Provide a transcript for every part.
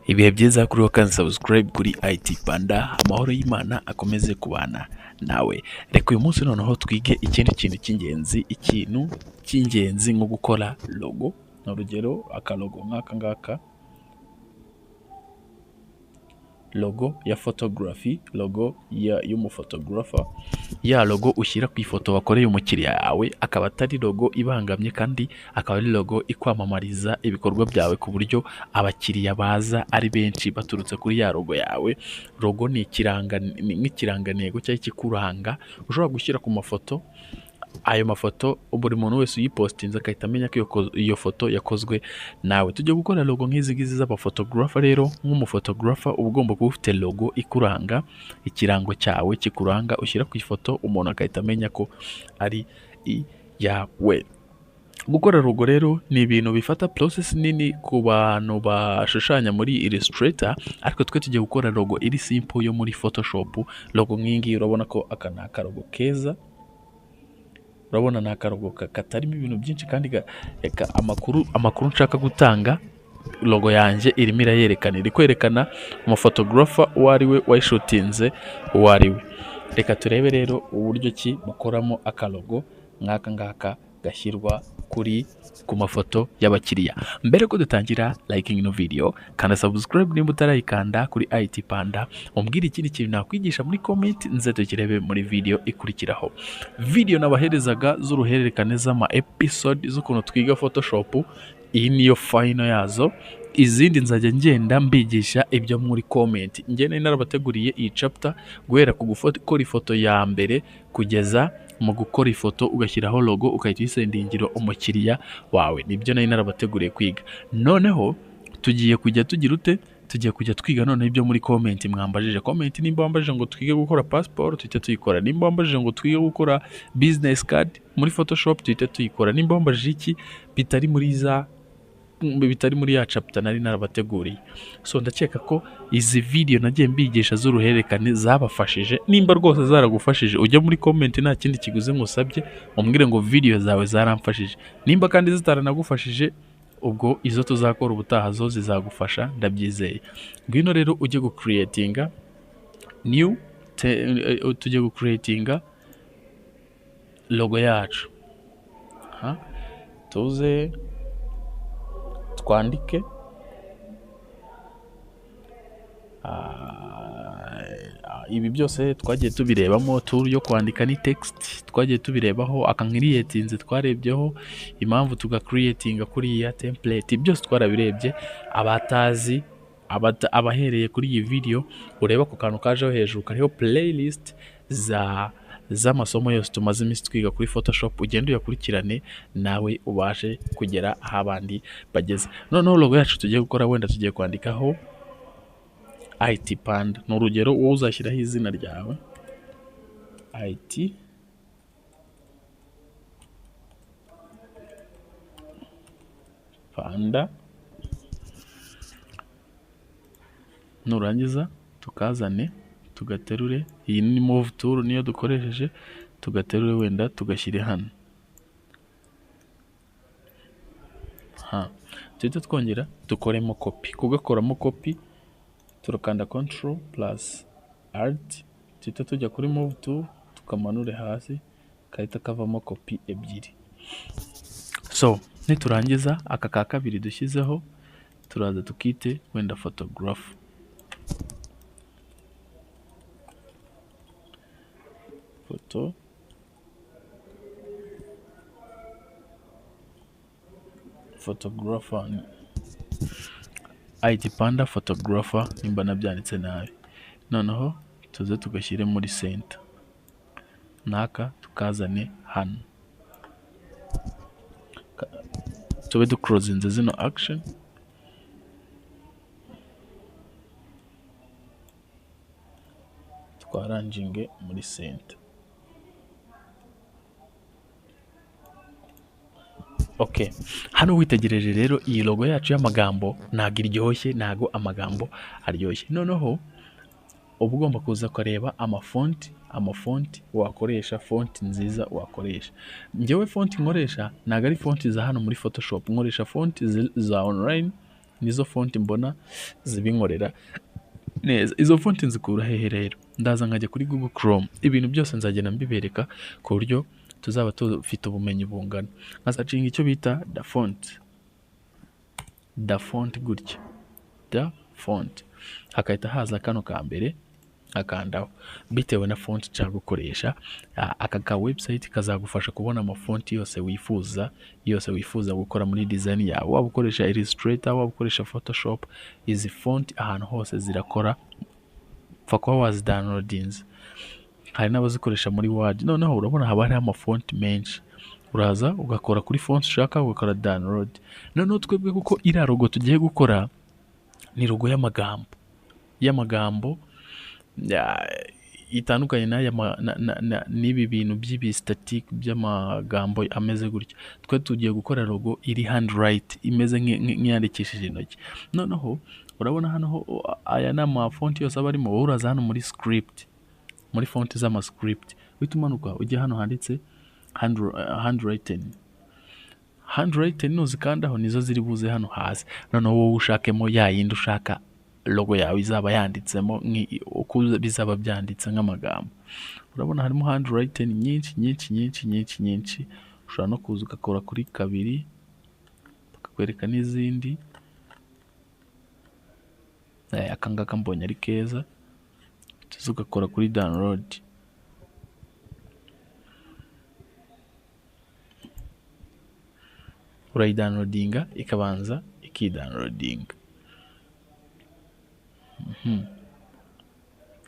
Ibihe byiza kuri kandi subscribe kuri IT Panda, amahoro y'Imana akomeze kubana nawe. Reka uyu munsi noneho twige ikindi kintu cy'ingenzi nko gukora logo. Urugero akalogo nk'aka ngaka, logo ya photography, logo y'umufotografa, ya logo ushyira ku ifoto wakoreye umukiriya yawe, akaba atari logo ibangamye kandi akaba ari logo ikwamamariza ibikorwa byawe ku buryo abakiriya baza ari benshi baturutse kuri ya logo yawe. Logo ni nk'ikirangantego cyangwa ikikuranga ushobora gushyira ku mafoto. Ayo mafoto buri muntu wese uyipostinze akahita amenya ko iyo foto yakozwe nawe. Tujye gukora logo nk'izi ngizi z'abafotografa. Rero nk'umufotografa uba ugomba kuba ufite logo ikuranga, ikirango cyawe kikuranga ushyira ku ifoto, umuntu agahita amenya ko ari iyawe. Gukora logo rero ni ibintu bifata process nini ku bantu bashushanya muri Illustrator, ariko twe tugiye gukora logo iri simple yo muri Photoshop. Logo nk'ingi urabona ko aka ni akarogo keza, urabona ni akarogo katarimo ibintu byinshi kandi amakuru nshaka gutanga. Logo yanjye irimo irayerekana, iri kwerekana umufotografa uwo ari we wayishutinze uwo ari we. Reka turebe rero uburyo ki bakoramo akalogo nk'aka ngaka gashyirwa ku mafoto y'abakiriya. Mbere ko dutangira liking ino video, kanda subscribe nimba utarayikanda kuri IT Panda, umbwire ikindi kintu nakwigisha muri comment nze tukirebe muri video ikurikiraho. Video nabaherezaga z'uruhererekane z'ama episode z'ukuntu twiga Photoshop, iyi niyo final yazo. Izindi nzajya ngenda mbigisha ibyo muri comment. Njye nari narabateguriye iyi chapter guhera ku gukora ifoto ya mbere kugeza mu gukora ifoto ugashyiraho logo ukahita uyisendingira umukiriya wawe. Nibyo nari narabateguriye kwiga. Noneho tugiye kujya twiga noneho ibyo muri comment mwambajije. Comment nimba wambajije ngo twige gukora passport tuhite tuyikora, nimba wambajije ngo twige gukora business card muri Photoshop tuhite tuyikora, nimba wambajije iki bitari muri ya chapter nari narabateguriye. So ndakeka ko izi video nagiye mbigisha z'uruhererekane zabafashije. Nimba rwose zaragufashije ujya muri comment, nta kindi kiguze ngusabye, umbwire ngo video zawe zaramfashije. Nimba kandi zitaranagufashije, ubwo izo tuzakora ubutaha zo zizagufasha ndabyizeye. Ngwino rero ujye gucreatinga tujye gucreatinga logo yacu. Tuze twandike ibi byose twagiye tubirebamo. Tool yo kwandika ni text twagiye tubirebaho, akankiriyetinze twarebyeho, impamvu tugacreatinga kuriya template byose twarabirebye. Abatazi abahereye kuri iyi video ureba ku kantu kajeho hejuru kariho playlist z'amasomo yose tumaze iminsi twiga kuri Photoshop, ugenda uyakurikirane nawe ubashe kugera aho abandi bageze. Noneho logo yacu tugiye gukora, wenda tugiye kwandikaho IT Panda. Ni urugero wowe uzashyiraho izina ryawe IT Panda, nurangiza tukazane tugaterure. Iyi ni move tool niyo dukoresheje, tugaterure wenda tugashyire hano. Tuhita twongera dukoremo copy. Kugakoramo copy turakanda Ctrl plus Alt, tuhita tujya kuri move tool tukamanure hasi, kahita kavamo copy ebyiri. So niturangiza aka ka kabiri dushyizeho, turaza tukite wenda photograph. Photographer IT Panda photographer, nimba nabyanditse nabi. Noneho tuze tugashyire muri center, naka tukazane hano, tube duclosinze zino action. Twaranginge muri center. Okay, hano witegereje rero iyi logo yacu y'amagambo ntago iryoshye, ntago amagambo aryoshye. Noneho uba ugomba kuza kureba amafonti wakoresha, fonti nziza wakoresha. Njyewe fonti nkoresha ntago ari fonti za hano muri Photoshop, nkoresha fonti za online nizo fonti mbona zibinkorera neza. Izo fonti nzikura hehe rero? Ndaza nkajya kuri Google Chrome, ibintu byose nzagenda mbibereka ku buryo tuzaba dufite ubumenyi bungana. Nkasacinga icyo bita da font gutya, da font, hakahita haza kano ka mbere akandaho bitewe na font nshaka gukoresha. Aka ka website kazagufasha kubona amafonti yose wifuza gukora muri design yawe, waba ukoresha Illustrator, waba ukoresha Photoshop. Izi font ahantu hose zirakora, pfa kuba wazidownloadinze. Hari n'abazikoresha muri Word. Noneho urabona haba hariho amafonti menshi, uraza ugakora kuri font ushaka ugakora download. Noneho twebwe kuko iriya logo tugiye gukora ni logo y'amagambo itandukanye n'ibi bintu by'ibi static by'amagambo ameze gutya. Twe tugiye gukora logo iri handwrite, imeze nk'iyandikishije intoki. Noneho urabona hano aya ni amafonti yose aba arimo. Wowe uraza hano muri script, muri fonti z'amascript, uhita umanuka ujya hano handitse handwritten nuzikandaho nizo ziri buze hano hasi. Noneho wowe ushakemo ya yindi ushaka logo yawe izaba yanditsemo uko bizaba byanditse nk'amagambo. Urabona harimo handwritten nyinshi. Ushobora no kuza ugakora kuri kabiri bakakwereka n'izindi. Aka ngaka mbonye ari keza, tuzi ugakora kuri download. Urayidownloadinga ikabanza ikidownloadinga.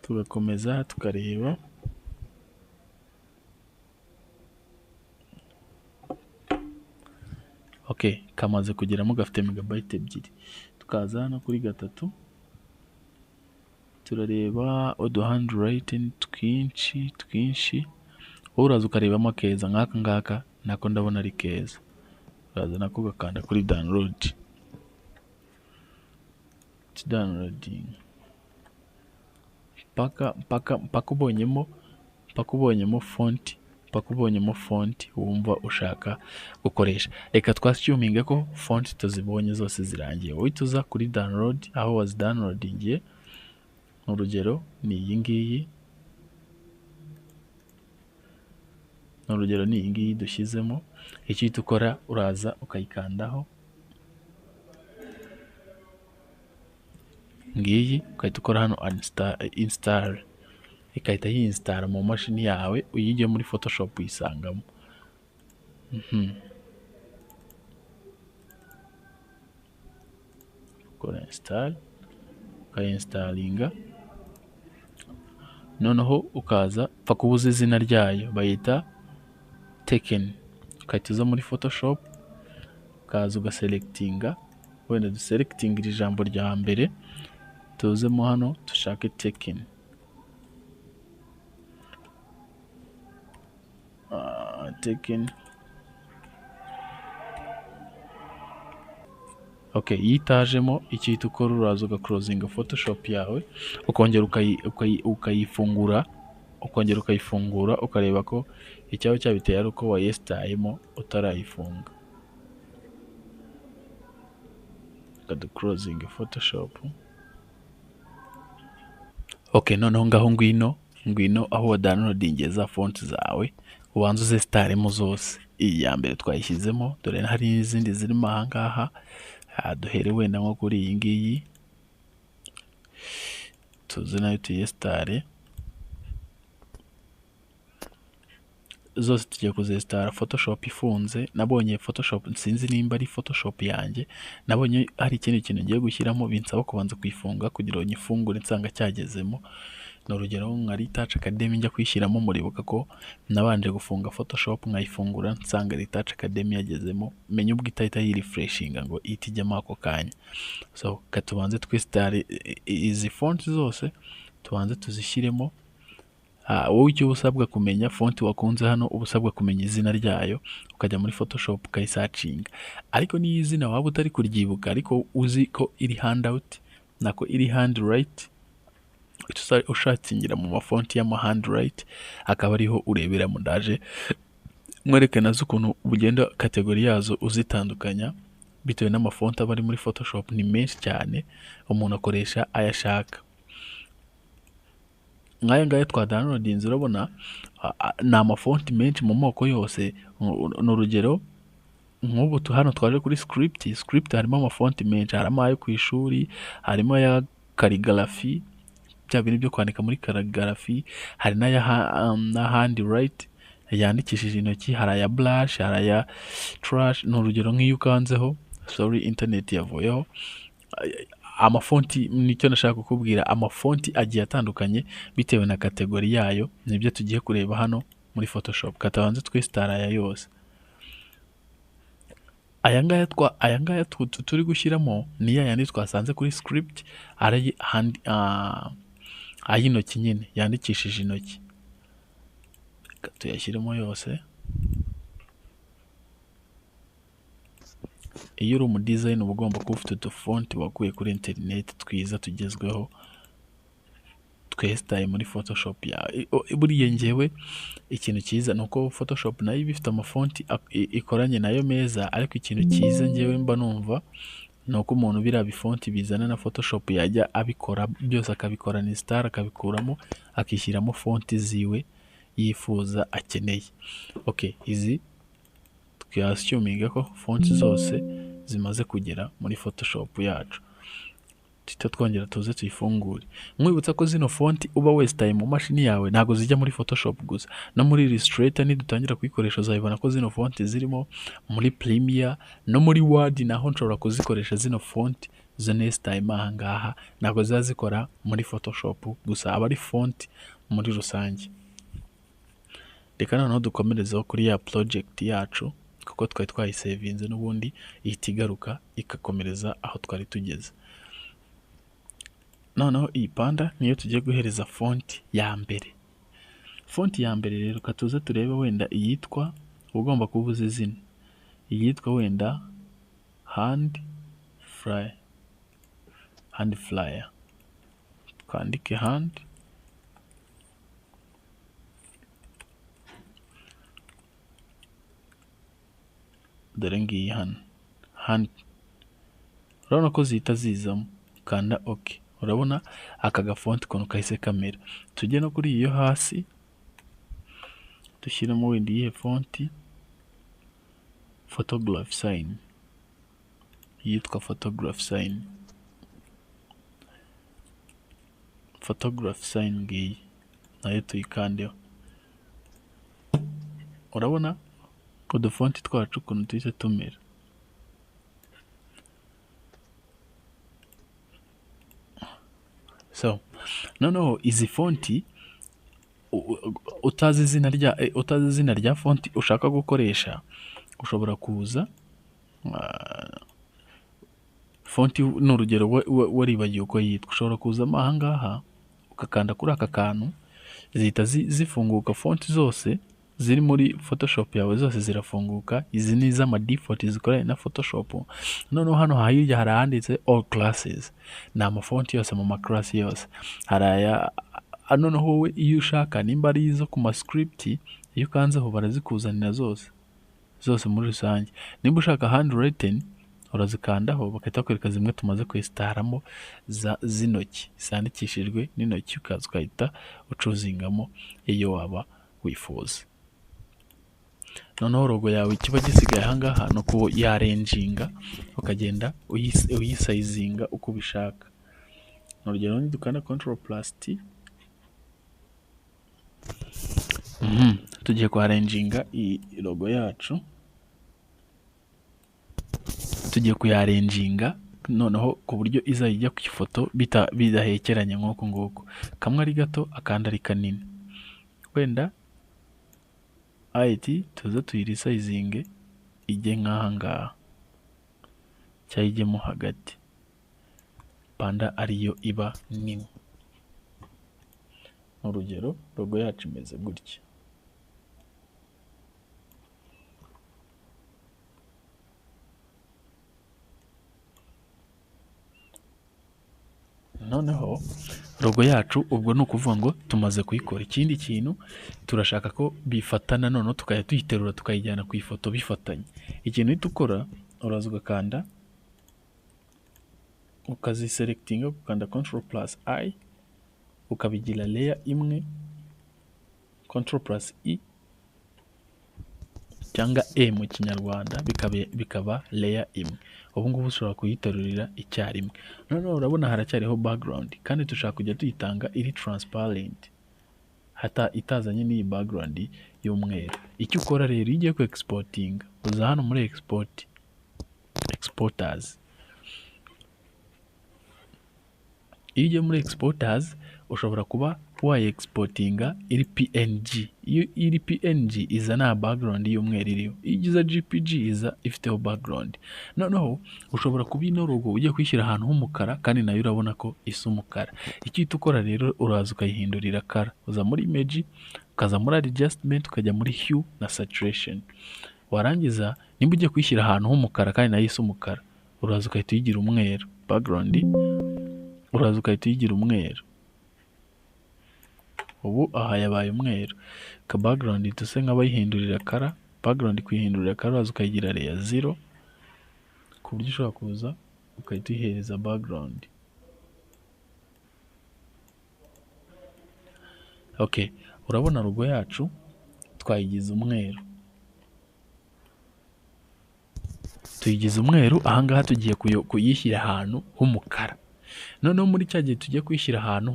Tugakomeza tukareba. Okay, kamaze kugeramo gafite megabyte 2. Tukaza hano kuri 3 turareba udu handwriting twinshi. Wowe uraza ukarebamo keza nk'aka ngaka nako ndabona ari keza. Uraza nako gakanda kuri download. Downloading paka ubonyemo font wumva ushaka gukoresha. Reka twashyuminge ko font tuzibonye zose zirangiye. Wowe tuza kuri download aho wazidownloadingiye. Urugero ni iyi ngiyi dushyizemo. Icyo ukora uraza ukayikandaho ngiyi, ukahita ukora hano install, ikahita yinstall mu mashini yawe. Uyijye muri Photoshop uyisangamo. Ukora install, ukayinstalinga. Noneho ukaza pfa kubuza izina ryayo, bayita taken. Ukahita uza muri Photoshop ukaza ugaselectinga, wenda duselectingira ijambo rya mbere, tuzemo hano dushake taken. Taken. Okay, yitajemo icyo ukora uraza ugaclosinga Photoshop yawe, ukongera ukayifungura, ukareba ko icyawe cyabiteye ari uko wayesitayemo utarayifunga. Closing Photoshop. Okay, noneho ngaho ngwino aho wadownloadingiye za font zawe, ubanza uzesitaremo zose. Iyi ya mbere twayishyizemo, dore hari n'izindi zirimo aha ngaha. Duhere wenda nko kuri iyi ngiyi, tuzi nayo tuyesitare. Zose tugiye kuzesitara Photoshop ifunze. Nabonye Photoshop, sinzi nimba ari Photoshop yanjye, nabonye hari ikindi kintu ngiye gushyiramo binsaba kubanza kuyifunga kugira ngo nyifungure nsanga cyagezemo. Ni urugero nka Retouch Academy njya kwishyiramo, muribuka ko nabanje gufunga Photoshop nkayifungura nsanga Retouch Academy yagezemo. Menye ubwo itahita yirefreshinga ngo ihite ijyamo ako kanya. So katubanze twesitare izi font zose, tubanze tuzishyiremo. Wowe icyo usabwa kumenya font wakunze hano, ubusabwa kumenya izina ryayo, ukajya muri Photoshop ukayisacinga. Ariko niyo izina waba utari kuryibuka ariko uzi ko iri handout nako iri handwrite, ushatingira mu mafonti y'ama handwrite akaba ariho urebera ndaje mwerekana z'ukuntu ugenda kategori yazo uzitandukanya bitewe n'amafonti aba ari muri Photoshop ni menshi cyane, umuntu akoresha ayo ashaka. Nk'aya ngaya twa downloadinze urabona ni amafonti menshi mu moko yose. Ni urugero nk'ubu hano twaje kuri script harimo amafonti menshi, harimo ayo ku ishuri, harimo aya calligraphy bya bintu byo kwandika muri calligraphy, hari n'aya handwrite yandikishije intoki, hari aya blush, hari aya trash. Ni urugero nk'iyo ukanzeho internet yavuyeho, amafonti nicyo nashaka kukubwira, amafonti agiye atandukanye bitewe na kategori yayo, nibyo tugiye kureba hano muri Photoshop. Katabanze twesitara aya yose. Aya ngaya turi gushyiramo ni ya yandi twasanze kuri script, ari ay'intoki nyine yandikishije intoki. Tuyashyiremo yose. Iyo uri umudesign uba ugomba kuba ufite udufonti wakuye kuri internet twiza tugezweho twesitaye muri Photoshop yawe. Buriya njyewe ikintu cyiza ni uko Photoshop nayo iba ifite amafonti ikoranye nayo meza, ariko ikintu cyiza njyewe mba numva ni uko umuntu biriya bifonti bizana na Photoshop yajya abikora byose, akabikorana style, akabikuramo akishyiramo fonti ziwe yifuza akeneye. Okay, izi twashyuminga ko fonti zose zimaze kugera muri Photoshop yacu. Tito twongera tuze tuyifungure. Mwibutsa ko zino fonti uba wesitaye mu mashini yawe ntago zijya muri Photoshop gusa, no muri Illustrator nidutangira kuyikoresha uzabibona ko zino fonti zirimo muri Premiere no muri Word, naho nshobora kuzikoresha zino fonti zo nesitaye aha ngaha. Ntago ziba zikora muri Photoshop gusa, aba ari fonti muri rusange. Reka noneho dukomerezeho kuri ya project yacu, kuko twari twayisevinze n'ubundi ihita igaruka ikakomereza aho twari tugeze. Noneho iyi panda niyo tugiye guhereza fonti ya mbere. Fonti ya mbere rero katuze turebe wenda iyitwa, ugomba kubuza izina, iyitwa wenda hand flyer. Twandike hand, dore ngiyi hano hand. Urabona ko zihita zizamo, kanda OK. Urabona aka gafonti ukuntu kahise kamera. Tujye no kuri iyo hasi dushyiramo wenda iyihe fonti, photograph sign, yitwa photograph sign ngiyi nayo tuyikandeho. Urabona udufonti twacu ukuntu tuhise tumera. So noneho izi fonti utazi izina rya fonti ushaka gukoresha, ushobora kuza fonti ni urugero waribagiwe uko yitwa, ushobora kuzamo aha ngaha ukakanda kuri aka kantu, zihita zifunguka. Fonti zose ziri muri Photoshop yawe zose zirafunguka. Izi ni iz'ama default zikoranye na Photoshop. Noneho hano hirya hari ahanditse all classes, ni amafonti yose mu maklasi yose. Hari aya noneho wowe iyo ushaka nimba ari izo ku mascript, iyo ukanzeho barazikuzanira zose muri rusange. Nimba ushaka handwritten urazikandaho bagahita bakwereka zimwe tumaze kwesitaramo z'intoki zandikishijwe n'intoki, ukaza ugahita ucuzingamo iyo waba wifuza. Noneho logo yawe kiba gisigaye aha ngaha no ku yarenjinga, ukagenda uyisayizinga uko ubishaka. Urugero nidukanda Ctrl+T, tugiye kuyarenjinga iyi logo yacu, tugiye kuyarenjinga noneho ku buryo izajya ku ifoto bidahekeranye nk'uko nguko. Kamwe ari gato akandi ari kanini. Wenda tuze tuyirisayizinge ijye nk'aha ngaha cyangwa ijyemo hagati, panda ariyo iba nini. Urugero logo yacu imeze gutya. Noneho logo yacu ubwo ni ukuvuga ngo tumaze kuyikora. Ikindi kintu turashaka ko bifatana, noneho tukajya tuyiterura tukayijyana ku ifoto bifatanye. Ikintu uhita ukora, uraza ugakanda ukaziselectinga ukanda Ctrl+I ukabigira layer imwe, Ctrl+E cyangwa E mu kinyarwanda bikaba layer imwe. Ubu ngubu ushobora kuyiterurira icyarimwe. Noneho urabona haracyariho background kandi dushaka kujya tuyitanga iri transparent itazanye n'iyi background y'umweru. Icyo ukora rero iyo ugiye ku exporting uza hano muri exporters. Iyo ugiye muri exporters ushobora kuba exportinga iri PNG. Iyo iri PNG iza nta background y'umweru iriho. Iyo igize GPG iza ifiteho background. Noneho ushobora kuba ino logo ugiye kwishyira ahantu h'umukara kandi nayo urabona ko isa umukara. Icyo uhita ukora rero uraza ukayihindurira color. Uza muri image, ukaza muri adjustment, ukajya muri hue na saturation. Warangiza nimba ugiye kwishyira ahantu h'umukara kandi nayo isa umukara, uraza ukahita uyigira umweru. Background uraza ukahita uyigira umweru. Ubu aha yabaye umweru. Ka background tuse nk'abayihindurira color. Background kuyihindurira color uraza ukayigira layer 0 ku buryo ushobora kuza ukahita uyihereza background. Okay, urabona logo yacu twayigize umweru. Tuyigize umweru, ahangaha tugiye kuyishyira ahantu h'umukara. Noneho muri cya gihe tugiye kwishyira ahantu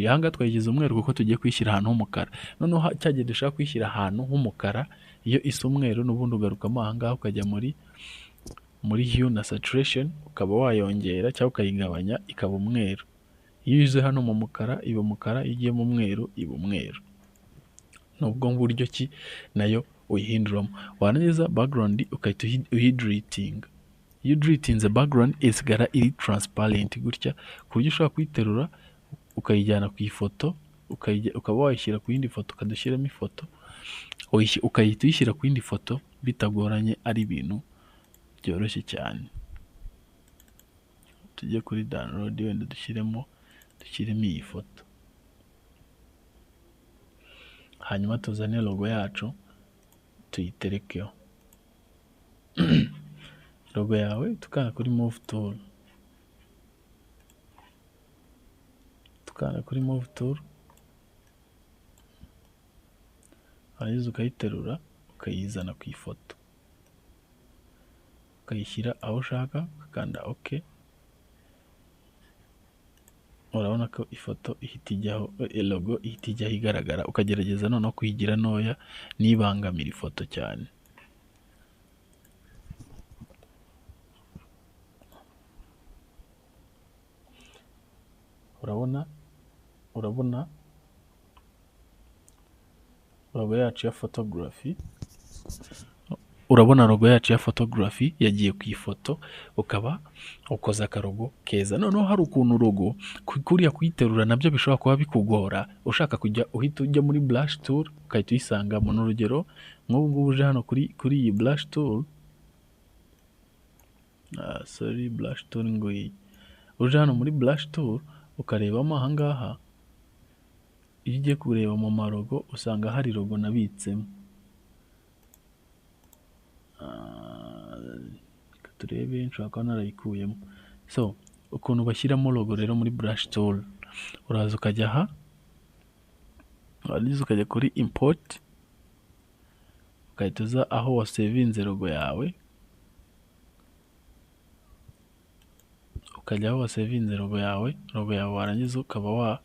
ahangaha twayigize umweru kuko tugiye kwishyira ahantu h'umukara. Noneho cya gihe dushaka kwishyira ahantu h'umukara, iyo isa umweru n'ubundi ugarukamo ahangaha ukajya muri hue na saturation, ukaba wayongera cyangwa ukayigabanya ikaba umweru. Iyo uze hano mu mukara iba umukara, iyo ugiye mu mweru iba umweru. Nubwo buryo ki nayo uyihinduramo. Warangiza background ukahita uyideleting. Iyo deletinze background isigara iri transparent gutya ku buryo ushobora kuyiterura ukayijyana ku ifoto, ukaba wayishyira ku yindi foto, ukadushyiramo ifoto ukayita uyishyira ku yindi foto bitagoranye, ari ibintu byoroshye cyane. Tujye kuri download wenda dushyiremo iyi foto, hanyuma tuzane logo yacu tuyiterekeho. Logo yawe tukana kuri move tool, hanyuma ukayiterura ukayizana ku ifoto, ukayishyira aho ushaka, ukakanda OK. Urabona ko ifoto ihita ijyaho, logo ihita ijyaho igaragara. Ukagerageza noneho kuyigira ntoya nibangamira ifoto cyane. Urabona logo yacu ya photography. Urabona logo yacu ya photography yagiye ku ifoto, ukaba ukoza akarogo keza. Noneho hari ukuntu logo kuriya kuyiterura nabyo bishobora kuba bikugora. Ushaka kujya uhita ujya muri brush tool ukahita uyisangamo. N'urugero nk'ubu ngubu uje hano kuri iyi brush tool, brush tool nguyi. Uje hano muri brush tool ukarebamo ahangaha, iyo ugiye kureba mu marogo usanga hari logo nabitsemo. Turebe nshobora kuba narayikuyemo. So ukuntu bashyiramo logo rero muri brush tool, uraza ukajya aha, warangiza ukajya kuri import, ukahita uza aho wasevinze logo yawe, ukajya aho wasevinze logo yawe warangiza ukaba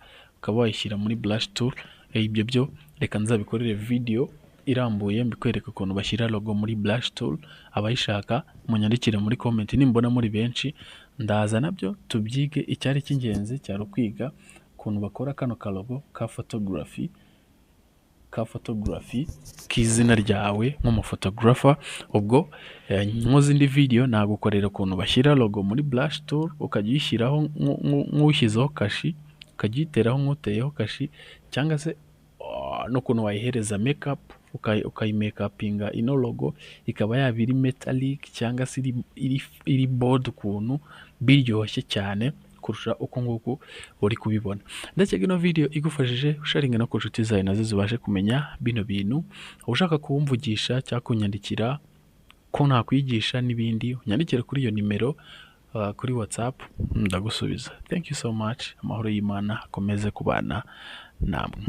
wayishyira muri brush tool. Ibyo byo reka nzabikorere video irambuye mbikwereka ukuntu bashyira logo muri brush tool. Abayishaka munyandikire muri comment, nimbona muri benshi ndaza nabyo tubyige. Icyari cy'ingenzi cyari ukwiga ukuntu bakora kano ka logo ka photography k'izina ryawe nk'umufotografa. Ubwo nkoze indi video nagukorera ukuntu bashyira logo muri brush tool, ukajya uyishyiraho nk'ushyizeho kashi, ukajya uyiteraho nk'uteyeho kashi, cyangwa se n'ukuntu wayihereza makeup, ukayimakapinga ino logo ikaba yaba iri metallic cyangwa se iri bold, ukuntu biryoshye cyane kurusha uko nguko uri kubibona. Ndakeka ino video igufashije usharinga no ku nshuti zawe nazo zibashe kumenya bino bintu. Ushaka kuwumvugisha cyangwa kunyandikira ko nakwigisha n'ibindi, unyandikire kuri iyo nimero kuri WhatsApp ndagusubiza. Thank you so much. Amahoro y'Imana akomeze kubana namwe.